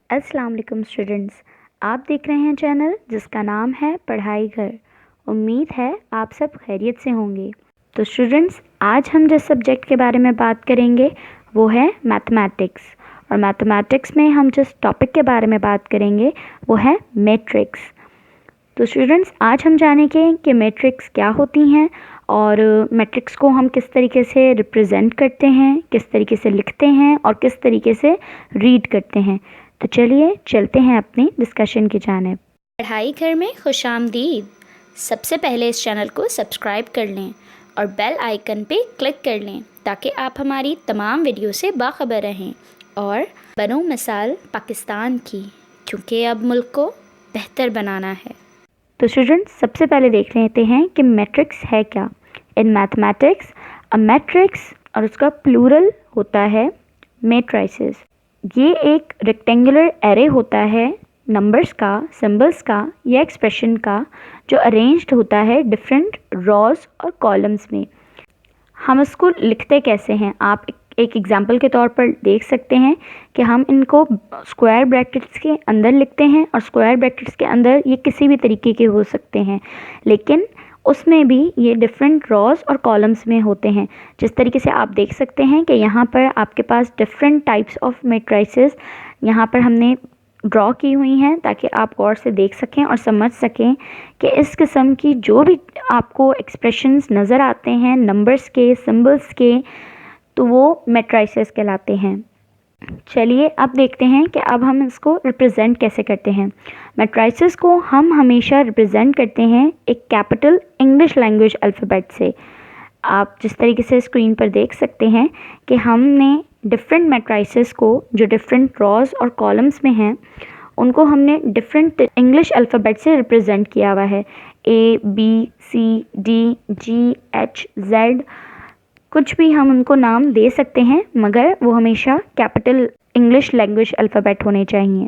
अस्सलाम वालेकुम स्टूडेंट्स, आप देख रहे हैं चैनल जिसका नाम है पढ़ाई घर। उम्मीद है आप सब खैरियत से होंगे। तो स्टूडेंट्स, आज हम जिस सब्जेक्ट के बारे में बात करेंगे वो है मैथमेटिक्स। और मैथमेटिक्स में हम जिस टॉपिक के बारे में बात करेंगे वो है मैट्रिक्स। तो स्टूडेंट्स, आज हम जानेंगे कि मैट्रिक्स क्या होती हैं और मैट्रिक्स को हम किस तरीके से रिप्रेजेंट करते हैं, किस तरीके से लिखते हैं और किस तरीके से रीड करते हैं। तो चलिए चलते हैं अपनी डिस्कशन की जानिब। पढ़ाई घर में खुशामदीद। सबसे पहले इस चैनल को सब्सक्राइब कर लें और बेल आइकन पे क्लिक कर लें ताकि आप हमारी तमाम वीडियो से बाखबर रहें और बनो मिसाल पाकिस्तान की, क्योंकि अब मुल्क को बेहतर बनाना है। तो स्टूडेंट्स, सबसे पहले देख लेते हैं कि मैट्रिक्स है क्या। इन मैथमेटिक्स अ मैट्रिक्स और उसका प्लूरल होता है मैट्रिसेस। ये एक रेक्टेंगुलर एरे होता है नंबर्स का, सिंबल्स का या एक्सप्रेशन का, जो अरेंज्ड होता है डिफरेंट रॉज और कॉलम्स में। हम इसको लिखते कैसे हैं, आप एक एग्जांपल के तौर पर देख सकते हैं कि हम इनको स्क्वायर ब्रैकेट्स के अंदर लिखते हैं और स्क्वायर ब्रैकेट्स के अंदर ये किसी भी तरीके के हो सकते हैं, लेकिन उसमें भी ये डिफरेंट रॉज और कॉलम्स में होते हैं। जिस तरीके से आप देख सकते हैं कि यहाँ पर आपके पास डिफरेंट टाइप्स ऑफ मैट्रिसेस यहाँ पर हमने ड्रॉ की हुई हैं ताकि आप गौर से देख सकें और समझ सकें कि इस किस्म की जो भी आपको एक्सप्रेशंस नज़र आते हैं नंबर्स के, सिंबल्स के, तो वो मैट्रिसेस कहलाते हैं। चलिए अब देखते हैं कि अब हम इसको रिप्रेजेंट कैसे करते हैं। मैट्रिसेस को हम हमेशा रिप्रेजेंट करते हैं एक कैपिटल इंग्लिश लैंग्वेज अल्फ़ाबेट से। आप जिस तरीके से स्क्रीन पर देख सकते हैं कि हमने डिफरेंट मैट्रिसेस को जो डिफरेंट रॉज और कॉलम्स में हैं उनको हमने डिफरेंट इंग्लिश अल्फ़ाबेट से रिप्रेजेंट किया हुआ है। A, B, C, D, G, H, Z, कुछ भी हम उनको नाम दे सकते हैं, मगर वो हमेशा कैपिटल इंग्लिश लैंग्वेज अल्फ़ाबेट होने चाहिए।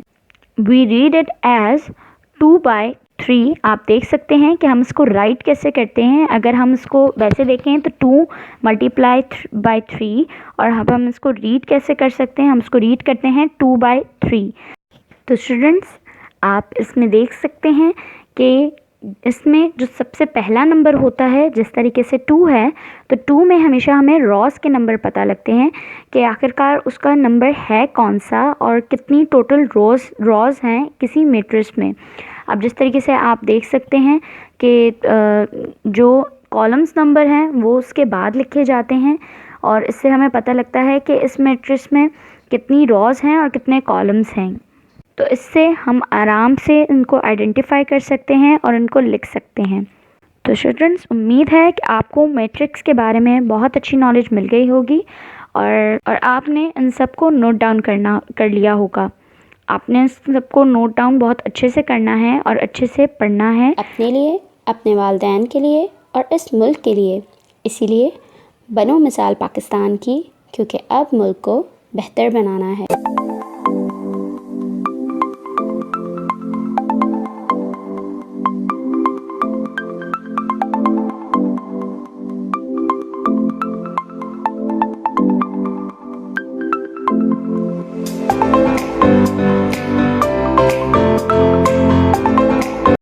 We read it as 2/3। आप देख सकते हैं कि हम इसको राइट कैसे करते हैं। अगर हम इसको वैसे देखें तो 2 × 3, और अब हम इसको रीड कैसे कर सकते हैं, हम इसको रीड करते हैं 2/3। तो स्टूडेंट्स, आप इसमें देख सकते हैं कि इसमें जो सबसे पहला नंबर होता है, जिस तरीके से 2 है, तो 2 में हमेशा हमें रॉस के नंबर पता लगते हैं कि आखिरकार उसका नंबर है कौन सा और कितनी टोटल रॉस हैं किसी मैट्रिक्स में। अब जिस तरीके से आप देख सकते हैं कि जो कॉलम्स नंबर हैं वो उसके बाद लिखे जाते हैं और इससे हमें पता लगता है कि इस मैट्रिक्स में कितनी रॉस हैं और कितने कॉलम्स हैं। तो इससे हम आराम से इनको आइडेंटिफाई कर सकते हैं और इनको लिख सकते हैं। तो स्टूडेंट्स, उम्मीद है कि आपको मैट्रिक्स के बारे में बहुत अच्छी नॉलेज मिल गई होगी और आपने इन सब को नोट डाउन कर लिया होगा। आपने इस सब को नोट डाउन बहुत अच्छे से करना है और अच्छे से पढ़ना है, अपने लिए, अपने वालिदैन के लिए और इस मुल्क के लिए। इसीलिए बनो मिसाल पाकिस्तान की, क्योंकि अब मुल्क को बेहतर बनाना है।